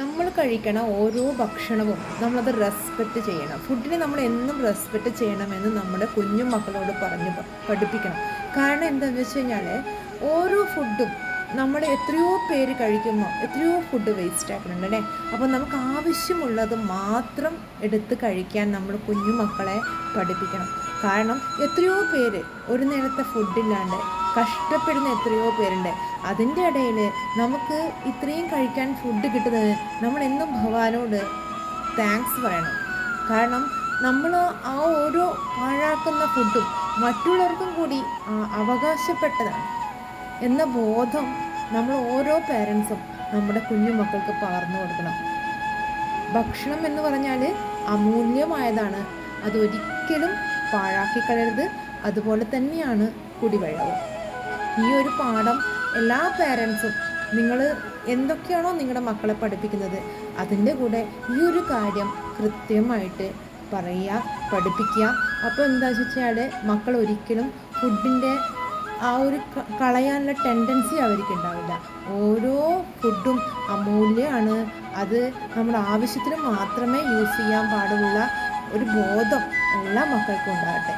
നമ്മൾ കഴിക്കണ ഓരോ ഭക്ഷണവും നമ്മളത് റെസ്പെക്റ്റ് ചെയ്യണം. ഫുഡിനെ നമ്മൾ എന്നും റെസ്പെക്റ്റ് ചെയ്യണമെന്ന് നമ്മുടെ കുഞ്ഞു മക്കളോട് പഠിപ്പിക്കണം. കാരണം എന്താണെന്ന് വെച്ച് കഴിഞ്ഞാൽ ഓരോ ഫുഡും നമ്മൾ എത്രയോ പേര് കഴിക്കുമ്പോൾ എത്രയോ ഫുഡ് വേസ്റ്റ് ആക്കുന്നുണ്ട് അല്ലേ. അപ്പോൾ നമുക്ക് ആവശ്യമുള്ളത് മാത്രം എടുത്ത് കഴിക്കാൻ നമ്മൾ കുഞ്ഞു മക്കളെ പഠിപ്പിക്കണം. കാരണം എത്രയോ പേര് ഒരു നേരത്തെ ഫുഡില്ലാണ്ട് കഷ്ടപ്പെടുന്ന എത്രയോ പേരുണ്ട്. അതിൻ്റെ ഇടയിൽ നമുക്ക് ഇത്രയും കഴിക്കാൻ ഫുഡ് കിട്ടുന്നത് നമ്മളെന്നും ഭഗവാനോട് താങ്ക്സ് പറയണം. കാരണം നമ്മൾ ആ ഓരോ പാഴാക്കുന്ന ഫുഡും മറ്റുള്ളവർക്കും കൂടി അവകാശപ്പെട്ടതാണ് എന്ന ബോധം നമ്മൾ ഓരോ പേരൻസും നമ്മുടെ കുഞ്ഞു മക്കൾക്ക് പകർന്നു കൊടുക്കണം. ഭക്ഷണം എന്ന് പറഞ്ഞാൽ അമൂല്യമായതാണ്. അതൊരിക്കലും പാഴാക്കി കളയരുത്. അതുപോലെ തന്നെയാണ് കുടിവെള്ളവും. ഈ ഒരു പാഠം എല്ലാ പേരൻസും നിങ്ങൾ എന്തൊക്കെയാണോ നിങ്ങളുടെ മക്കളെ പഠിപ്പിക്കുന്നത് അതിൻ്റെ കൂടെ ഈ ഒരു കാര്യം കൃത്യമായിട്ട് പറയുക, പഠിപ്പിക്കുക. അപ്പോൾ എന്താ വെച്ചാൽ മക്കൾ ഒരിക്കലും ഫുഡിൻ്റെ ആ ഒരു കളയാനുള്ള ടെൻഡൻസി അവർക്ക് ഉണ്ടാവില്ല. ഓരോ ഫുഡും അമൂല്യമാണ്. അത് നമ്മുടെ ആവശ്യത്തിന് മാത്രമേ യൂസ് ചെയ്യാൻ പാടുള്ള ഒരു ബോധം എല്ലാ മക്കൾക്കും ഉണ്ടാകട്ടെ.